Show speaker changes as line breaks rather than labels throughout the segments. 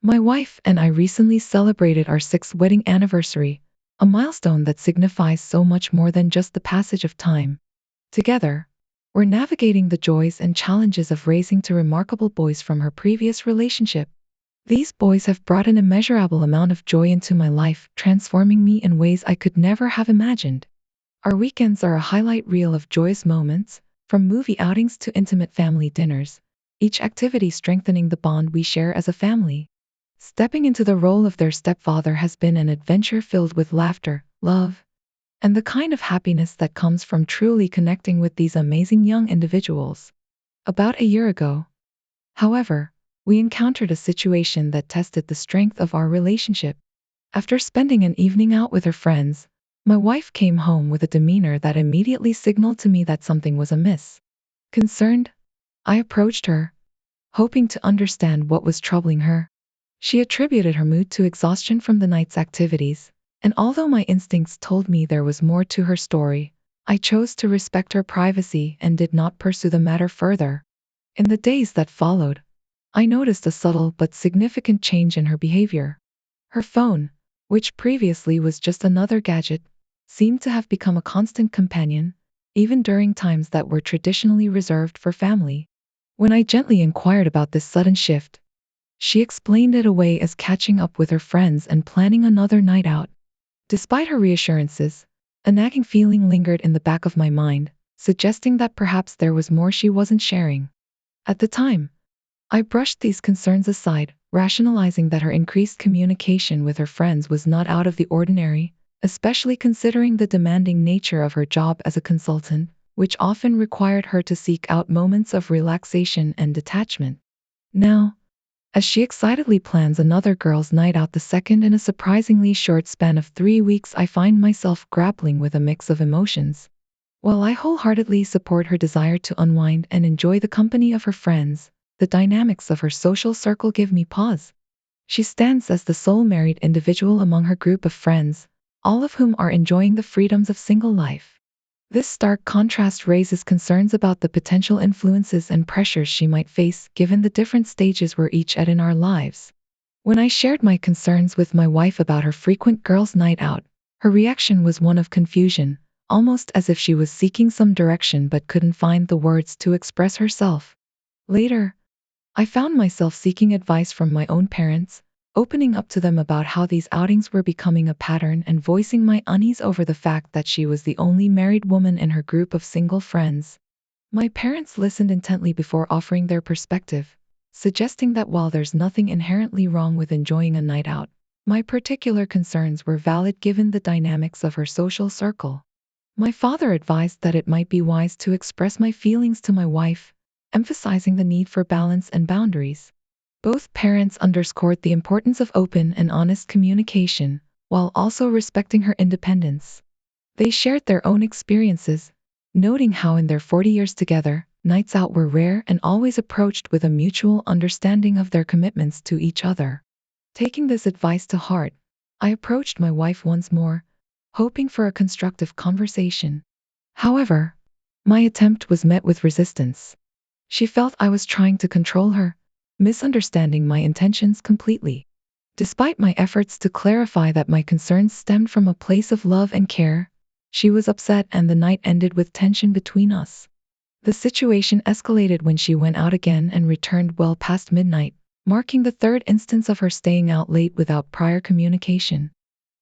My wife and I recently celebrated our sixth wedding anniversary, a milestone that signifies so much more than just the passage of time. Together, we're navigating the joys and challenges of raising two remarkable boys from her previous relationship. These boys have brought an immeasurable amount of joy into my life, transforming me in ways I could never have imagined. Our weekends are a highlight reel of joyous moments, from movie outings to intimate family dinners, each activity strengthening the bond we share as a family. Stepping into the role of their stepfather has been an adventure filled with laughter, love, and the kind of happiness that comes from truly connecting with these amazing young individuals. About a year ago, however, we encountered a situation that tested the strength of our relationship. After spending an evening out with her friends, my wife came home with a demeanor that immediately signaled to me that something was amiss. Concerned, I approached her, hoping to understand what was troubling her. She attributed her mood to exhaustion from the night's activities, and although my instincts told me there was more to her story, I chose to respect her privacy and did not pursue the matter further. In the days that followed, I noticed a subtle but significant change in her behavior. Her phone, which previously was just another gadget, seemed to have become a constant companion, even during times that were traditionally reserved for family. When I gently inquired about this sudden shift, she explained it away as catching up with her friends and planning another night out. Despite her reassurances, a nagging feeling lingered in the back of my mind, suggesting that perhaps there was more she wasn't sharing. At the time, I brushed these concerns aside, rationalizing that her increased communication with her friends was not out of the ordinary, especially considering the demanding nature of her job as a consultant, which often required her to seek out moments of relaxation and detachment. Now, as she excitedly plans another girls' night out, the second in a surprisingly short span of 3 weeks, I find myself grappling with a mix of emotions. While I wholeheartedly support her desire to unwind and enjoy the company of her friends, the dynamics of her social circle give me pause. She stands as the sole married individual among her group of friends, all of whom are enjoying the freedoms of single life. This stark contrast raises concerns about the potential influences and pressures she might face given the different stages we're each at in our lives. When I shared my concerns with my wife about her frequent girls' night out, her reaction was one of confusion, almost as if she was seeking some direction but couldn't find the words to express herself. Later, I found myself seeking advice from my own parents, opening up to them about how these outings were becoming a pattern and voicing my unease over the fact that she was the only married woman in her group of single friends. My parents listened intently before offering their perspective, suggesting that while there's nothing inherently wrong with enjoying a night out, my particular concerns were valid given the dynamics of her social circle. My father advised that it might be wise to express my feelings to my wife, emphasizing the need for balance and boundaries. Both parents underscored the importance of open and honest communication, while also respecting her independence. They shared their own experiences, noting how in their 40 years together, nights out were rare and always approached with a mutual understanding of their commitments to each other. Taking this advice to heart, I approached my wife once more, hoping for a constructive conversation. However, my attempt was met with resistance. She felt I was trying to control her, misunderstanding my intentions completely. Despite my efforts to clarify that my concerns stemmed from a place of love and care, she was upset and the night ended with tension between us. The situation escalated when she went out again and returned well past midnight, marking the third instance of her staying out late without prior communication.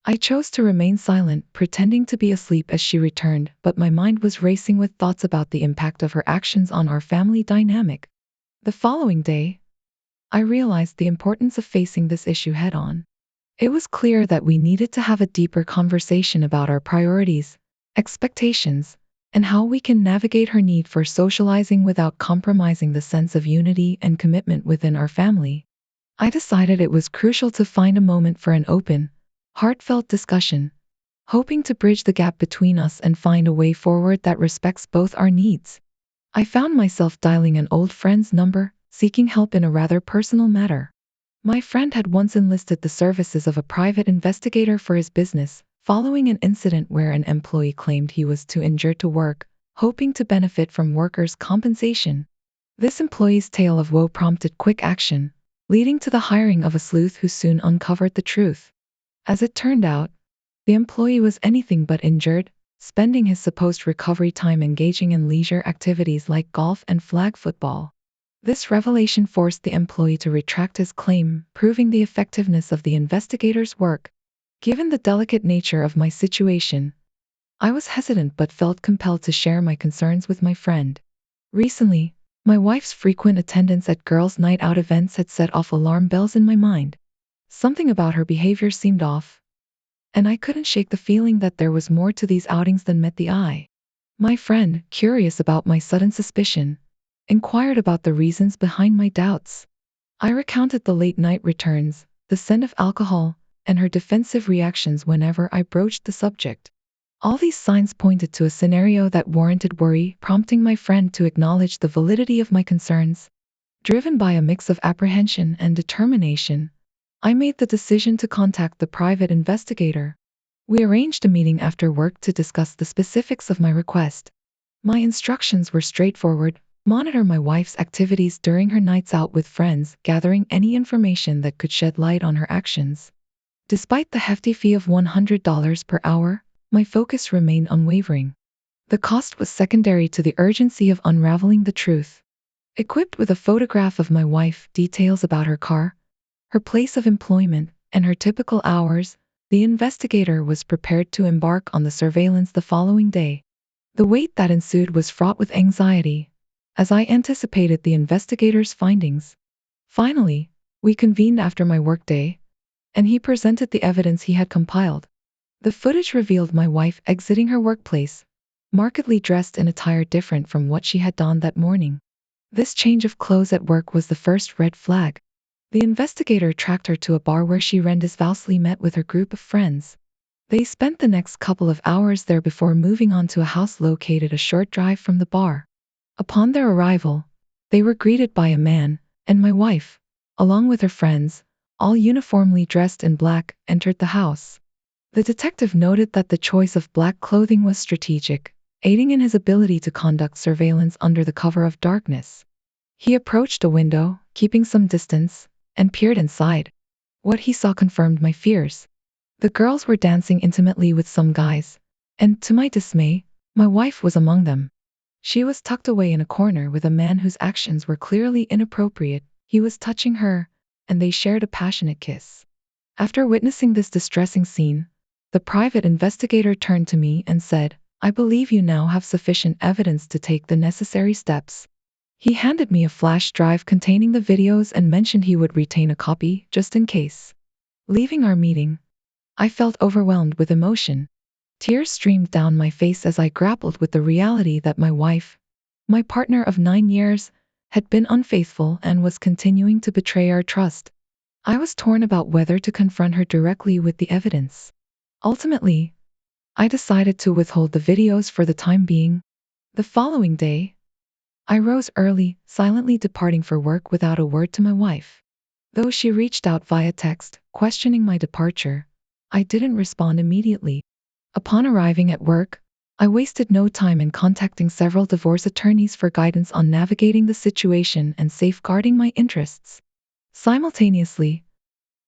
I chose to remain silent, pretending to be asleep as she returned, but my mind was racing with thoughts about the impact of her actions on our family dynamic. The following day, I realized the importance of facing this issue head on. It was clear that we needed to have a deeper conversation about our priorities, expectations, and how we can navigate her need for socializing without compromising the sense of unity and commitment within our family. I decided it was crucial to find a moment for an open, heartfelt discussion, hoping to bridge the gap between us and find a way forward that respects both our needs. I found myself dialing an old friend's number, seeking help in a rather personal matter. My friend had once enlisted the services of a private investigator for his business, following an incident where an employee claimed he was too injured to work, hoping to benefit from workers' compensation. This employee's tale of woe prompted quick action. leading to the hiring of a sleuth who soon uncovered the truth. As it turned out, the employee was anything but injured, spending his supposed recovery time engaging in leisure activities like golf and flag football. This revelation forced the employee to retract his claim, proving the effectiveness of the investigator's work. Given the delicate nature of my situation, I was hesitant but felt compelled to share my concerns with my friend. Recently, my wife's frequent attendance at girls' night out events had set off alarm bells in my mind. Something about her behavior seemed off, and I couldn't shake the feeling that there was more to these outings than met the eye. My friend, curious about my sudden suspicion, inquired about the reasons behind my doubts. I recounted the late night returns, the scent of alcohol, and her defensive reactions whenever I broached the subject. All these signs pointed to a scenario that warranted worry, prompting my friend to acknowledge the validity of my concerns. Driven by a mix of apprehension and determination, I made the decision to contact the private investigator. We arranged a meeting after work to discuss the specifics of my request. My instructions were straightforward: monitor my wife's activities during her nights out with friends, gathering any information that could shed light on her actions. Despite the hefty fee of $100 per hour, my focus remained unwavering. The cost was secondary to the urgency of unraveling the truth. Equipped with a photograph of my wife, details about her car, her place of employment, and her typical hours, the investigator was prepared to embark on the surveillance the following day. The wait that ensued was fraught with anxiety, as I anticipated the investigator's findings. Finally, we convened after my workday, and he presented the evidence he had compiled. The footage revealed my wife exiting her workplace, markedly dressed in attire different from what she had donned that morning. This change of clothes at work was the first red flag. The investigator tracked her to a bar where she rendezvously met with her group of friends. They spent the next couple of hours there before moving on to a house located a short drive from the bar. Upon their arrival, they were greeted by a man, and my wife, along with her friends, all uniformly dressed in black, entered the house. The detective noted that the choice of black clothing was strategic, aiding in his ability to conduct surveillance under the cover of darkness. He approached a window, keeping some distance, and peered inside. What he saw confirmed my fears. The girls were dancing intimately with some guys, and to my dismay, my wife was among them. She was tucked away in a corner with a man whose actions were clearly inappropriate. He was touching her, and they shared a passionate kiss. After witnessing this distressing scene, the private investigator turned to me and said, "I believe you now have sufficient evidence to take the necessary steps." He handed me a flash drive containing the videos and mentioned he would retain a copy, just in case. Leaving our meeting, I felt overwhelmed with emotion. Tears streamed down my face as I grappled with the reality that my wife, my partner of 9 years, had been unfaithful and was continuing to betray our trust. I was torn about whether to confront her directly with the evidence. Ultimately, I decided to withhold the videos for the time being. The following day, I rose early, silently departing for work without a word to my wife. Though she reached out via text, questioning my departure, I didn't respond immediately. Upon arriving at work, I wasted no time in contacting several divorce attorneys for guidance on navigating the situation and safeguarding my interests. Simultaneously,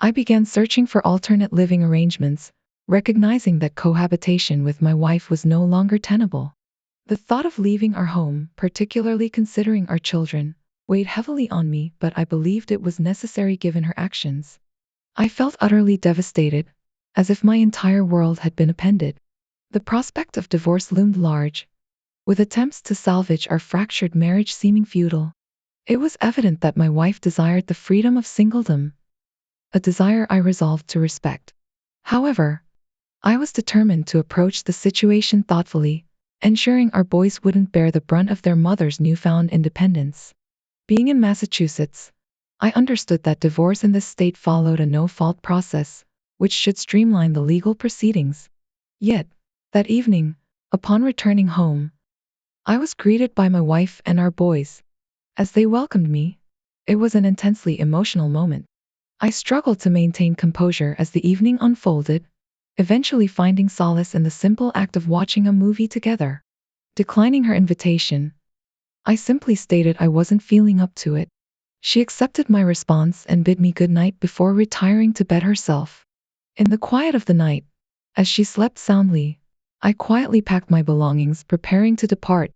I began searching for alternate living arrangements, recognizing that cohabitation with my wife was no longer tenable. The thought of leaving our home, particularly considering our children, weighed heavily on me, but I believed it was necessary given her actions. I felt utterly devastated, as if my entire world had been upended. The prospect of divorce loomed large, with attempts to salvage our fractured marriage seeming futile. It was evident that my wife desired the freedom of singledom, a desire I resolved to respect. However, I was determined to approach the situation thoughtfully, ensuring our boys wouldn't bear the brunt of their mother's newfound independence. Being in Massachusetts, I understood that divorce in this state followed a no-fault process, which should streamline the legal proceedings. Yet, that evening, upon returning home, I was greeted by my wife and our boys. As they welcomed me, it was an intensely emotional moment. I struggled to maintain composure as the evening unfolded, eventually finding solace in the simple act of watching a movie together. Declining her invitation, I simply stated I wasn't feeling up to it. She accepted my response and bid me good night before retiring to bed herself. In the quiet of the night, as she slept soundly, I quietly packed my belongings, preparing to depart.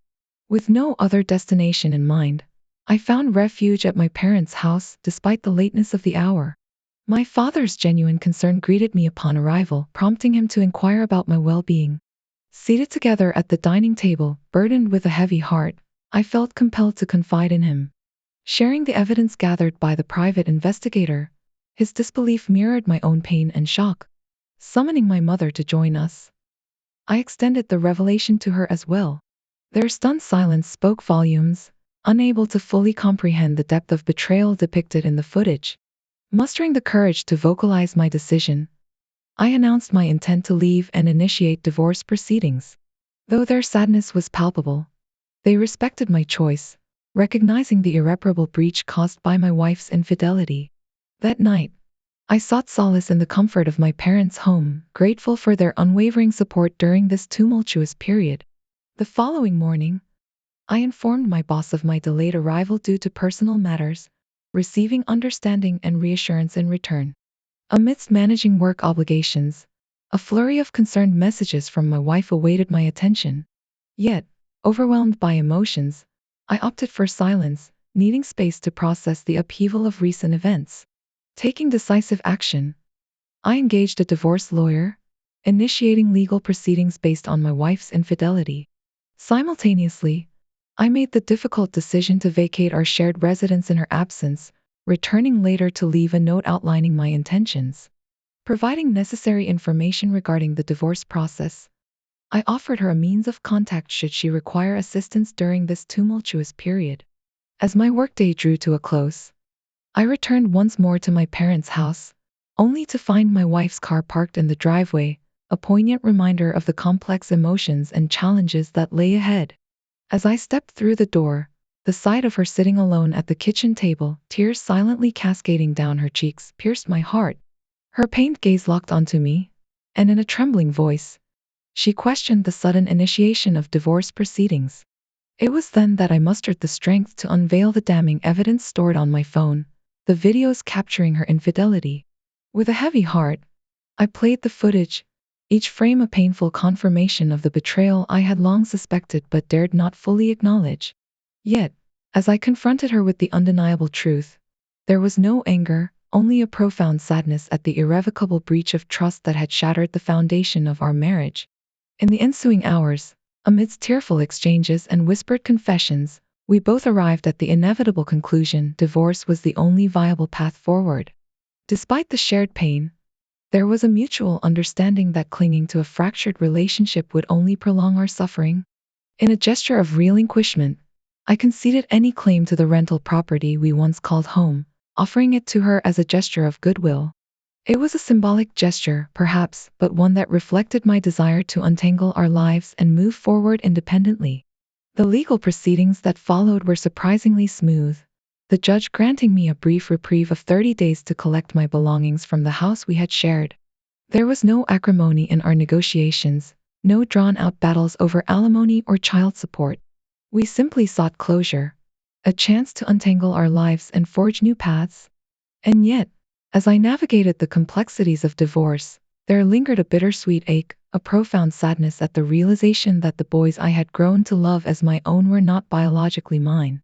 With no other destination in mind, I found refuge at my parents' house despite the lateness of the hour. My father's genuine concern greeted me upon arrival, prompting him to inquire about my well-being. Seated together at the dining table, burdened with a heavy heart, I felt compelled to confide in him. Sharing the evidence gathered by the private investigator, his disbelief mirrored my own pain and shock. Summoning my mother to join us, I extended the revelation to her as well. Their stunned silence spoke volumes, unable to fully comprehend the depth of betrayal depicted in the footage. Mustering the courage to vocalize my decision, I announced my intent to leave and initiate divorce proceedings. Though their sadness was palpable, they respected my choice, recognizing the irreparable breach caused by my wife's infidelity. That night, I sought solace in the comfort of my parents' home, grateful for their unwavering support during this tumultuous period. The following morning, I informed my boss of my delayed arrival due to personal matters, receiving understanding and reassurance in return. Amidst managing work obligations, a flurry of concerned messages from my wife awaited my attention. Yet, overwhelmed by emotions, I opted for silence, needing space to process the upheaval of recent events. Taking decisive action, I engaged a divorce lawyer, initiating legal proceedings based on my wife's infidelity. Simultaneously, I made the difficult decision to vacate our shared residence in her absence, returning later to leave a note outlining my intentions. Providing necessary information regarding the divorce process, I offered her a means of contact should she require assistance during this tumultuous period. As my workday drew to a close, I returned once more to my parents' house, only to find my wife's car parked in the driveway, a poignant reminder of the complex emotions and challenges that lay ahead. As I stepped through the door, the sight of her sitting alone at the kitchen table, tears silently cascading down her cheeks, pierced my heart. Her pained gaze locked onto me, and in a trembling voice, she questioned the sudden initiation of divorce proceedings. It was then that I mustered the strength to unveil the damning evidence stored on my phone, the videos capturing her infidelity. With a heavy heart, I played the footage, each frame a painful confirmation of the betrayal I had long suspected but dared not fully acknowledge. Yet, as I confronted her with the undeniable truth, there was no anger, only a profound sadness at the irrevocable breach of trust that had shattered the foundation of our marriage. In the ensuing hours, amidst tearful exchanges and whispered confessions, we both arrived at the inevitable conclusion: divorce was the only viable path forward. Despite the shared pain, there was a mutual understanding that clinging to a fractured relationship would only prolong our suffering. In a gesture of relinquishment, I conceded any claim to the rental property we once called home, offering it to her as a gesture of goodwill. It was a symbolic gesture, perhaps, but one that reflected my desire to untangle our lives and move forward independently. The legal proceedings that followed were surprisingly smooth, the judge granting me a brief reprieve of 30 days to collect my belongings from the house we had shared. There was no acrimony in our negotiations, no drawn-out battles over alimony or child support. We simply sought closure, a chance to untangle our lives and forge new paths. And yet, as I navigated the complexities of divorce, there lingered a bittersweet ache, a profound sadness at the realization that the boys I had grown to love as my own were not biologically mine.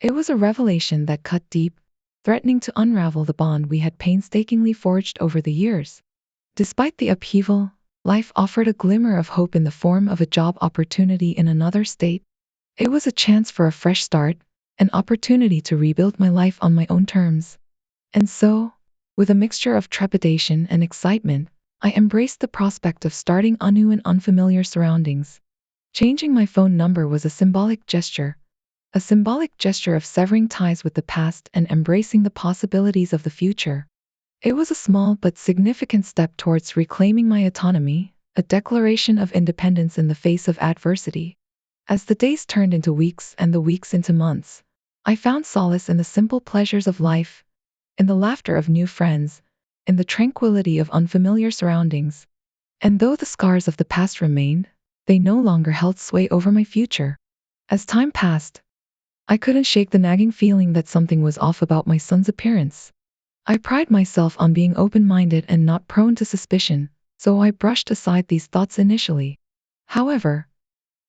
It was a revelation that cut deep, threatening to unravel the bond we had painstakingly forged over the years. Despite the upheaval, life offered a glimmer of hope in the form of a job opportunity in another state. It was a chance for a fresh start, an opportunity to rebuild my life on my own terms. And so, with a mixture of trepidation and excitement, I embraced the prospect of starting anew in unfamiliar surroundings. Changing my phone number was a symbolic gesture of severing ties with the past and embracing the possibilities of the future. It was a small but significant step towards reclaiming my autonomy, a declaration of independence in the face of adversity. As the days turned into weeks and the weeks into months, I found solace in the simple pleasures of life, in the laughter of new friends, in the tranquility of unfamiliar surroundings. And though the scars of the past remained, they no longer held sway over my future. As time passed, I couldn't shake the nagging feeling that something was off about my son's appearance. I pride myself on being open-minded and not prone to suspicion, so I brushed aside these thoughts initially. However,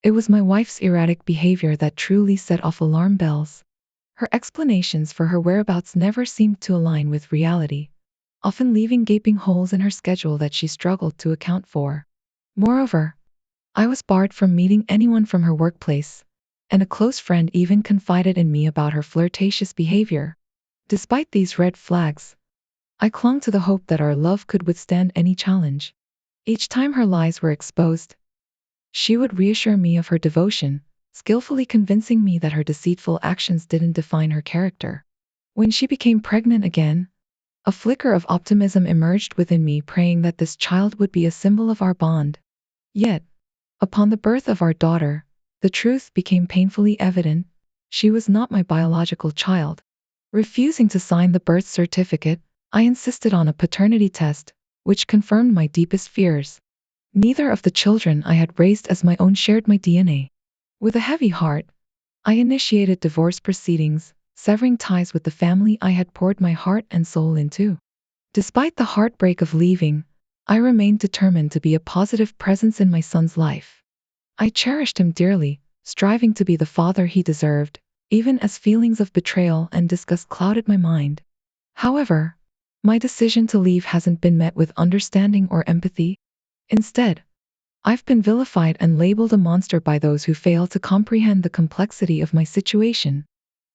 it was my wife's erratic behavior that truly set off alarm bells. Her explanations for her whereabouts never seemed to align with reality, often leaving gaping holes in her schedule that she struggled to account for. Moreover, I was barred from meeting anyone from her workplace, and a close friend even confided in me about her flirtatious behavior. Despite these red flags, I clung to the hope that our love could withstand any challenge. Each time her lies were exposed, she would reassure me of her devotion, skillfully convincing me that her deceitful actions didn't define her character. When she became pregnant again, a flicker of optimism emerged within me, praying that this child would be a symbol of our bond. Yet, upon the birth of our daughter, the truth became painfully evident. She was not my biological child. Refusing to sign the birth certificate, I insisted on a paternity test, which confirmed my deepest fears. Neither of the children I had raised as my own shared my DNA. With a heavy heart, I initiated divorce proceedings, severing ties with the family I had poured my heart and soul into. Despite the heartbreak of leaving, I remained determined to be a positive presence in my son's life. I cherished him dearly, striving to be the father he deserved, even as feelings of betrayal and disgust clouded my mind. However, my decision to leave hasn't been met with understanding or empathy. Instead, I've been vilified and labeled a monster by those who fail to comprehend the complexity of my situation.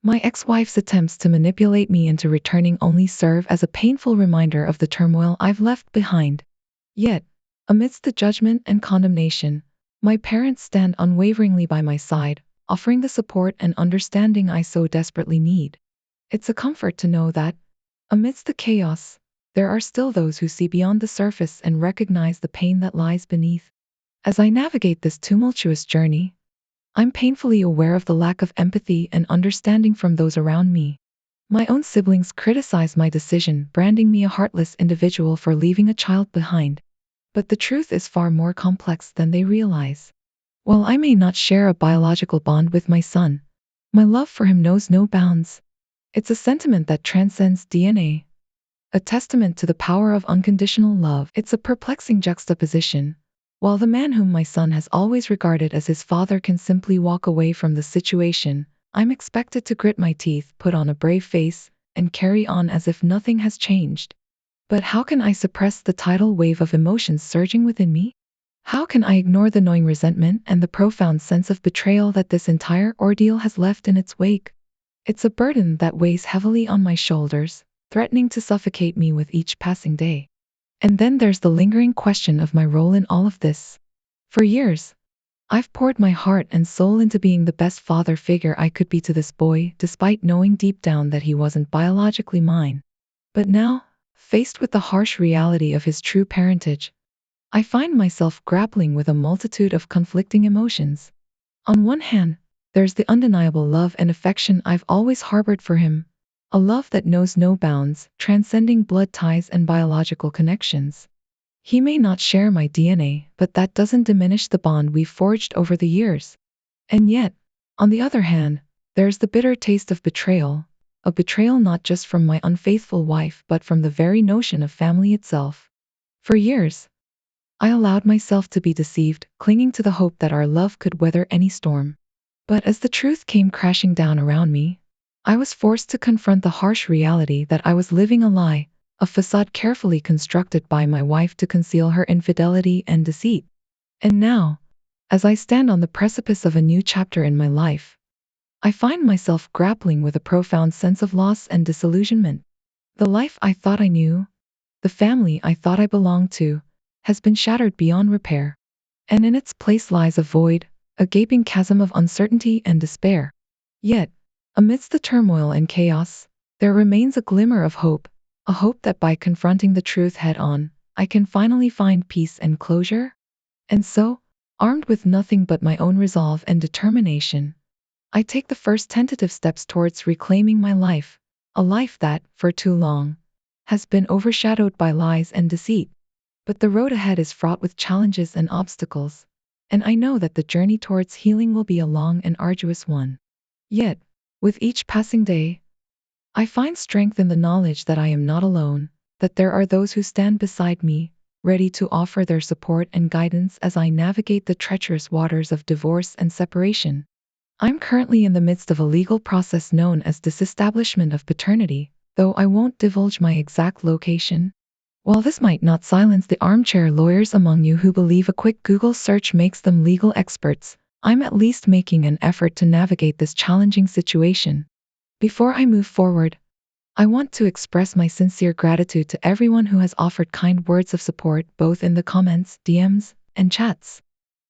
My ex-wife's attempts to manipulate me into returning only serve as a painful reminder of the turmoil I've left behind. Yet, amidst the judgment and condemnation, my parents stand unwaveringly by my side, offering the support and understanding I so desperately need. It's a comfort to know that, amidst the chaos, there are still those who see beyond the surface and recognize the pain that lies beneath. As I navigate this tumultuous journey, I'm painfully aware of the lack of empathy and understanding from those around me. My own siblings criticize my decision, branding me a heartless individual for leaving a child behind. But the truth is far more complex than they realize. While I may not share a biological bond with my son, my love for him knows no bounds. It's a sentiment that transcends DNA, a testament to the power of unconditional love. It's a perplexing juxtaposition. While the man whom my son has always regarded as his father can simply walk away from the situation, I'm expected to grit my teeth, put on a brave face, and carry on as if nothing has changed. But how can I suppress the tidal wave of emotions surging within me? How can I ignore the gnawing resentment and the profound sense of betrayal that this entire ordeal has left in its wake? It's a burden that weighs heavily on my shoulders, threatening to suffocate me with each passing day. And then there's the lingering question of my role in all of this. For years, I've poured my heart and soul into being the best father figure I could be to this boy, despite knowing deep down that he wasn't biologically mine. But now, faced with the harsh reality of his true parentage, I find myself grappling with a multitude of conflicting emotions. On one hand, there's the undeniable love and affection I've always harbored for him, a love that knows no bounds, transcending blood ties and biological connections. He may not share my DNA, but that doesn't diminish the bond we've forged over the years. And yet, on the other hand, there's the bitter taste of betrayal, a betrayal not just from my unfaithful wife but from the very notion of family itself. For years, I allowed myself to be deceived, clinging to the hope that our love could weather any storm. But as the truth came crashing down around me, I was forced to confront the harsh reality that I was living a lie, a facade carefully constructed by my wife to conceal her infidelity and deceit. And now, as I stand on the precipice of a new chapter in my life, I find myself grappling with a profound sense of loss and disillusionment. The life I thought I knew, the family I thought I belonged to, has been shattered beyond repair. And in its place lies a void, a gaping chasm of uncertainty and despair. Yet, amidst the turmoil and chaos, there remains a glimmer of hope, a hope that by confronting the truth head-on, I can finally find peace and closure. And so, armed with nothing but my own resolve and determination, I take the first tentative steps towards reclaiming my life, a life that, for too long, has been overshadowed by lies and deceit. But the road ahead is fraught with challenges and obstacles, and I know that the journey towards healing will be a long and arduous one. Yet, With each passing day, I find strength in the knowledge that I am not alone, that there are those who stand beside me, ready to offer their support and guidance as I navigate the treacherous waters of divorce and separation. I'm currently in the midst of a legal process known as disestablishment of paternity, though I won't divulge my exact location. While this might not silence the armchair lawyers among you who believe a quick Google search makes them legal experts, I'm at least making an effort to navigate this challenging situation. Before I move forward, I want to express my sincere gratitude to everyone who has offered kind words of support both in the comments, DMs, and chats.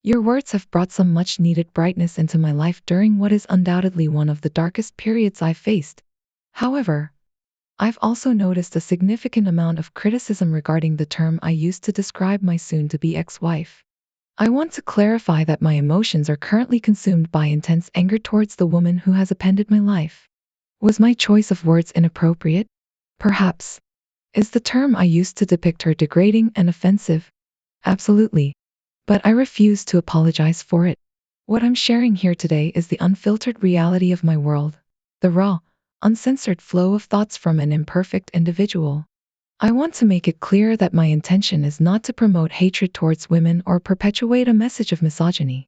Your words have brought some much needed brightness into my life during what is undoubtedly one of the darkest periods I've faced. However, I've also noticed a significant amount of criticism regarding the term I used to describe my soon-to-be ex-wife. I want to clarify that my emotions are currently consumed by intense anger towards the woman who has appended my life. Was my choice of words inappropriate? Perhaps. Is the term I used to depict her degrading and offensive? Absolutely. But I refuse to apologize for it. What I'm sharing here today is the unfiltered reality of my world, the raw, uncensored flow of thoughts from an imperfect individual. I want to make it clear that my intention is not to promote hatred towards women or perpetuate a message of misogyny.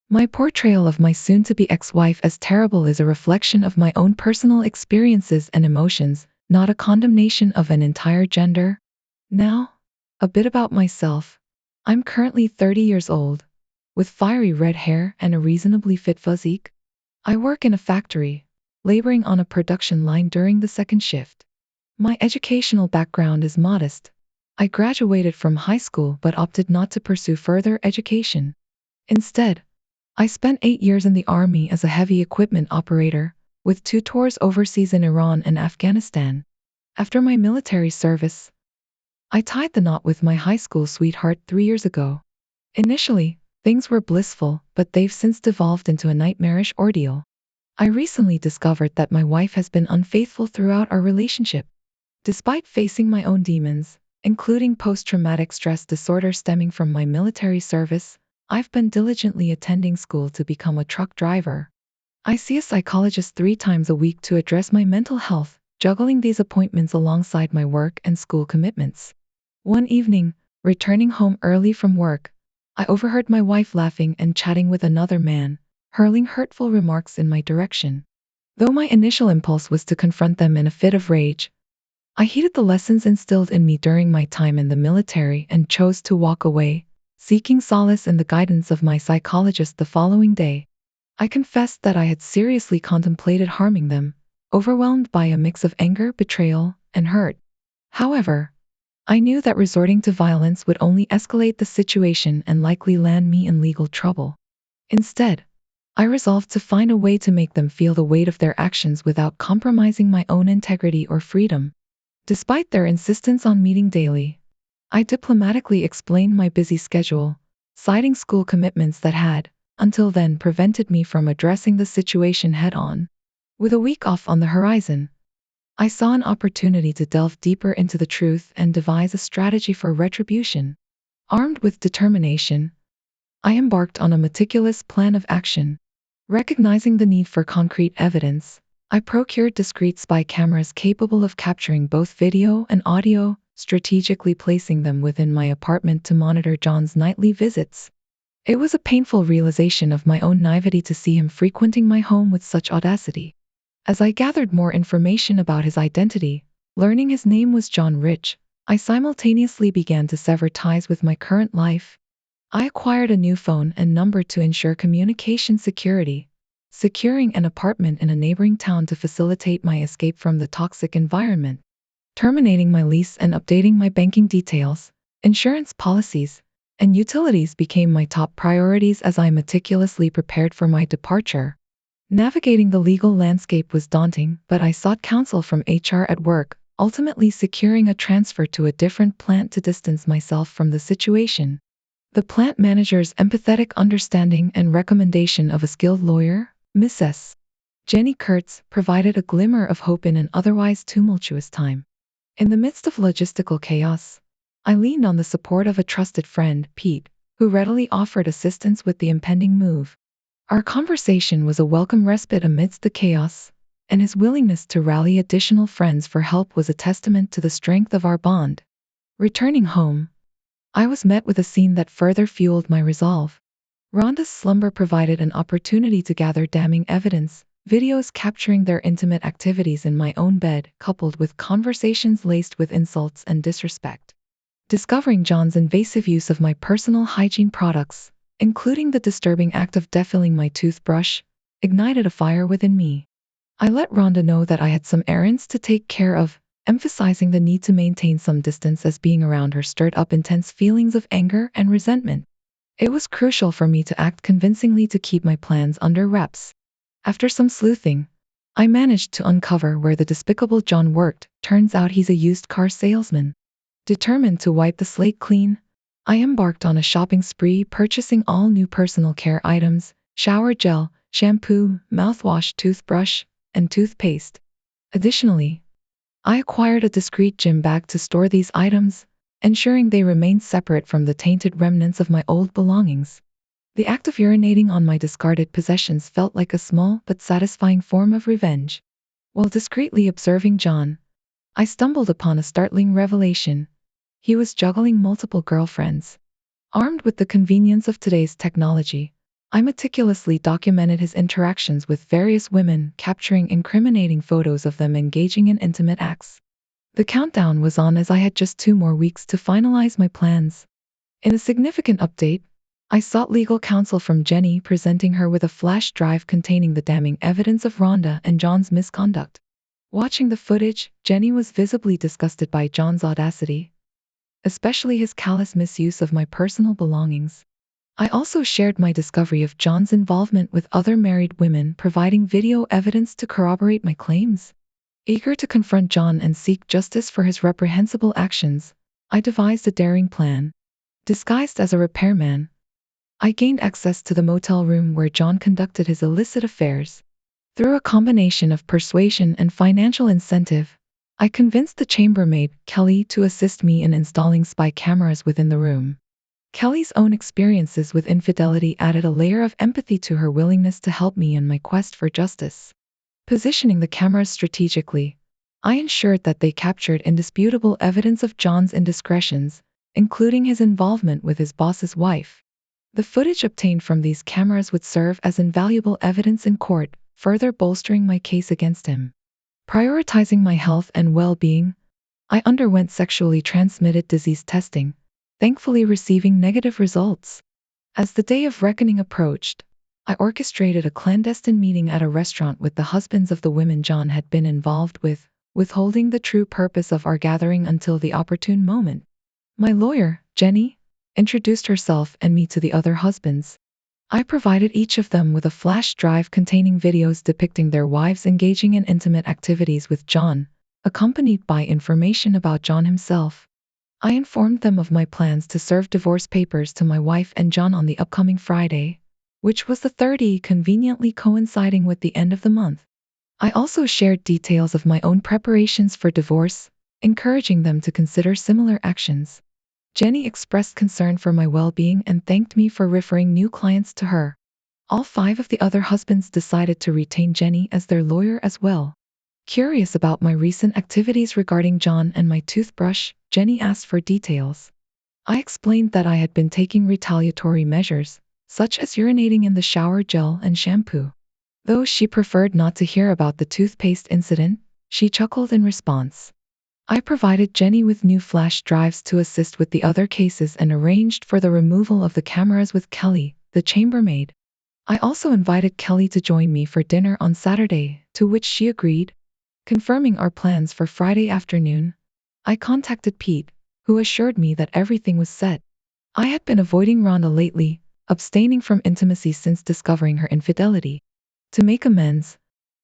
My portrayal of my soon-to-be ex-wife as terrible is a reflection of my own personal experiences and emotions, not a condemnation of an entire gender. Now, a bit about myself. I'm currently 30 years old, with fiery red hair and a reasonably fit physique. I work in a factory, laboring on a production line during the second shift. My educational background is modest. I graduated from high school but opted not to pursue further education. Instead, I spent 8 years in the Army as a heavy equipment operator, with 2 tours overseas in Iran and Afghanistan. After my military service, I tied the knot with my high school sweetheart 3 years ago. Initially, things were blissful, but they've since devolved into a nightmarish ordeal. I recently discovered that my wife has been unfaithful throughout our relationship. Despite facing my own demons, including post-traumatic stress disorder stemming from my military service, I've been diligently attending school to become a truck driver. I see a psychologist 3 times a week to address my mental health, juggling these appointments alongside my work and school commitments. One evening, returning home early from work, I overheard my wife laughing and chatting with another man, hurling hurtful remarks in my direction. Though my initial impulse was to confront them in a fit of rage, I heeded the lessons instilled in me during my time in the military and chose to walk away, seeking solace in the guidance of my psychologist the following day. I confessed that I had seriously contemplated harming them, overwhelmed by a mix of anger, betrayal, and hurt. However, I knew that resorting to violence would only escalate the situation and likely land me in legal trouble. Instead, I resolved to find a way to make them feel the weight of their actions without compromising my own integrity or freedom. Despite their insistence on meeting daily, I diplomatically explained my busy schedule, citing school commitments that had, until then, prevented me from addressing the situation head-on. With a week off on the horizon, I saw an opportunity to delve deeper into the truth and devise a strategy for retribution. Armed with determination, I embarked on a meticulous plan of action. Recognizing the need for concrete evidence, I procured discrete spy cameras capable of capturing both video and audio, strategically placing them within my apartment to monitor John's nightly visits. It was a painful realization of my own naivety to see him frequenting my home with such audacity. As I gathered more information about his identity, learning his name was John Rich, I simultaneously began to sever ties with my current life. I acquired a new phone and number to ensure communication security, securing an apartment in a neighboring town to facilitate my escape from the toxic environment, terminating my lease and updating my banking details, insurance policies, and utilities became my top priorities as I meticulously prepared for my departure. Navigating the legal landscape was daunting, but I sought counsel from HR at work, ultimately securing a transfer to a different plant to distance myself from the situation. The plant manager's empathetic understanding and recommendation of a skilled lawyer, Mrs. Jenny Kurtz, provided a glimmer of hope in an otherwise tumultuous time. In the midst of logistical chaos, I leaned on the support of a trusted friend, Pete, who readily offered assistance with the impending move. Our conversation was a welcome respite amidst the chaos, and his willingness to rally additional friends for help was a testament to the strength of our bond. Returning home, I was met with a scene that further fueled my resolve. Rhonda's slumber provided an opportunity to gather damning evidence, videos capturing their intimate activities in my own bed, coupled with conversations laced with insults and disrespect. Discovering John's invasive use of my personal hygiene products, including the disturbing act of defilling my toothbrush, ignited a fire within me. I let Rhonda know that I had some errands to take care of, emphasizing the need to maintain some distance as being around her stirred up intense feelings of anger and resentment. It was crucial for me to act convincingly to keep my plans under wraps. After some sleuthing, I managed to uncover where the despicable John worked. Turns out he's a used car salesman. Determined to wipe the slate clean, I embarked on a shopping spree, purchasing all new personal care items, shower gel, shampoo, mouthwash, toothbrush, and toothpaste. Additionally, I acquired a discreet gym bag to store these items, ensuring they remained separate from the tainted remnants of my old belongings. The act of urinating on my discarded possessions felt like a small but satisfying form of revenge. While discreetly observing John, I stumbled upon a startling revelation. He was juggling multiple girlfriends. Armed with the convenience of today's technology, I meticulously documented his interactions with various women, capturing incriminating photos of them engaging in intimate acts. The countdown was on as I had just 2 more weeks to finalize my plans. In a significant update, I sought legal counsel from Jenny, presenting her with a flash drive containing the damning evidence of Rhonda and John's misconduct. Watching the footage, Jenny was visibly disgusted by John's audacity, especially his callous misuse of my personal belongings. I also shared my discovery of John's involvement with other married women, providing video evidence to corroborate my claims. Eager to confront John and seek justice for his reprehensible actions, I devised a daring plan. Disguised as a repairman, I gained access to the motel room where John conducted his illicit affairs. Through a combination of persuasion and financial incentive, I convinced the chambermaid, Kelly, to assist me in installing spy cameras within the room. Kelly's own experiences with infidelity added a layer of empathy to her willingness to help me in my quest for justice. Positioning the cameras strategically, I ensured that they captured indisputable evidence of John's indiscretions, including his involvement with his boss's wife. The footage obtained from these cameras would serve as invaluable evidence in court, further bolstering my case against him. Prioritizing my health and well-being, I underwent sexually transmitted disease testing, thankfully receiving negative results. As the day of reckoning approached, I orchestrated a clandestine meeting at a restaurant with the husbands of the women John had been involved with, withholding the true purpose of our gathering until the opportune moment. My lawyer, Jenny, introduced herself and me to the other husbands. I provided each of them with a flash drive containing videos depicting their wives engaging in intimate activities with John, accompanied by information about John himself. I informed them of my plans to serve divorce papers to my wife and John on the upcoming Friday, which was the 30th, conveniently coinciding with the end of the month. I also shared details of my own preparations for divorce, encouraging them to consider similar actions. Jenny expressed concern for my well-being and thanked me for referring new clients to her. All 5 of the other husbands decided to retain Jenny as their lawyer as well. Curious about my recent activities regarding John and my toothbrush, Jenny asked for details. I explained that I had been taking retaliatory measures, such as urinating in the shower gel and shampoo. Though she preferred not to hear about the toothpaste incident, she chuckled in response. I provided Jenny with new flash drives to assist with the other cases and arranged for the removal of the cameras with Kelly, the chambermaid. I also invited Kelly to join me for dinner on Saturday, to which she agreed. Confirming our plans for Friday afternoon, I contacted Pete, who assured me that everything was set. I had been avoiding Rhonda lately, abstaining from intimacy since discovering her infidelity. To make amends,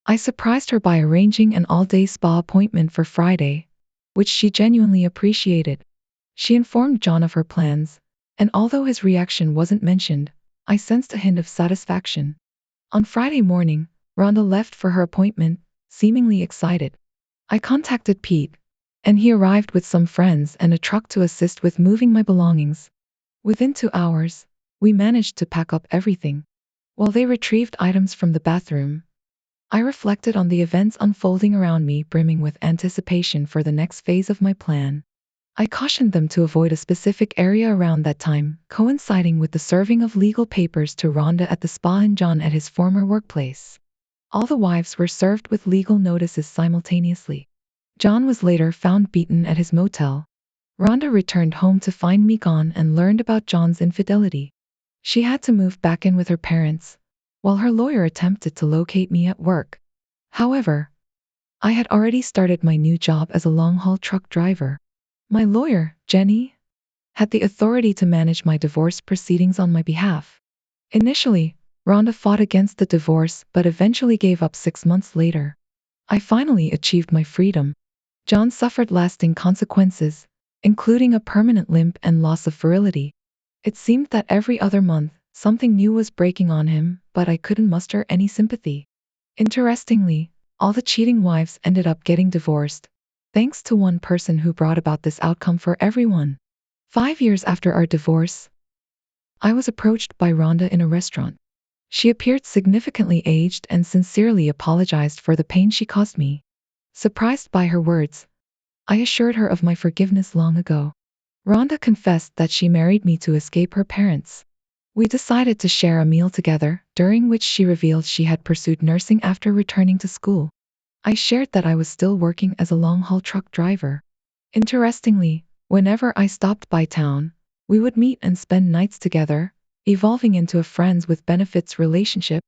I surprised her by arranging an all-day spa appointment for Friday, which she genuinely appreciated. She informed John of her plans, and although his reaction wasn't mentioned, I sensed a hint of satisfaction. On Friday morning, Rhonda left for her appointment, seemingly excited. I contacted Pete, and he arrived with some friends and a truck to assist with moving my belongings. Within 2 hours, we managed to pack up everything. While they retrieved items from the bathroom, I reflected on the events unfolding around me, brimming with anticipation for the next phase of my plan. I cautioned them to avoid a specific area around that time, coinciding with the serving of legal papers to Rhonda at the spa and John at his former workplace. All the wives were served with legal notices simultaneously. John was later found beaten at his motel. Rhonda returned home to find me gone and learned about John's infidelity. She had to move back in with her parents, while her lawyer attempted to locate me at work. However, I had already started my new job as a long-haul truck driver. My lawyer, Jenny, had the authority to manage my divorce proceedings on my behalf. Initially, Rhonda fought against the divorce but eventually gave up 6 months later. I finally achieved my freedom. John suffered lasting consequences, including a permanent limp and loss of virility. It seemed that every other month, something new was breaking on him, but I couldn't muster any sympathy. Interestingly, all the cheating wives ended up getting divorced, thanks to one person who brought about this outcome for everyone. 5 years after our divorce, I was approached by Rhonda in a restaurant. She appeared significantly aged and sincerely apologized for the pain she caused me. Surprised by her words, I assured her of my forgiveness long ago. Rhonda confessed that she married me to escape her parents. We decided to share a meal together, during which she revealed she had pursued nursing after returning to school. I shared that I was still working as a long-haul truck driver. Interestingly, whenever I stopped by town, we would meet and spend nights together, evolving into a friends with benefits relationship.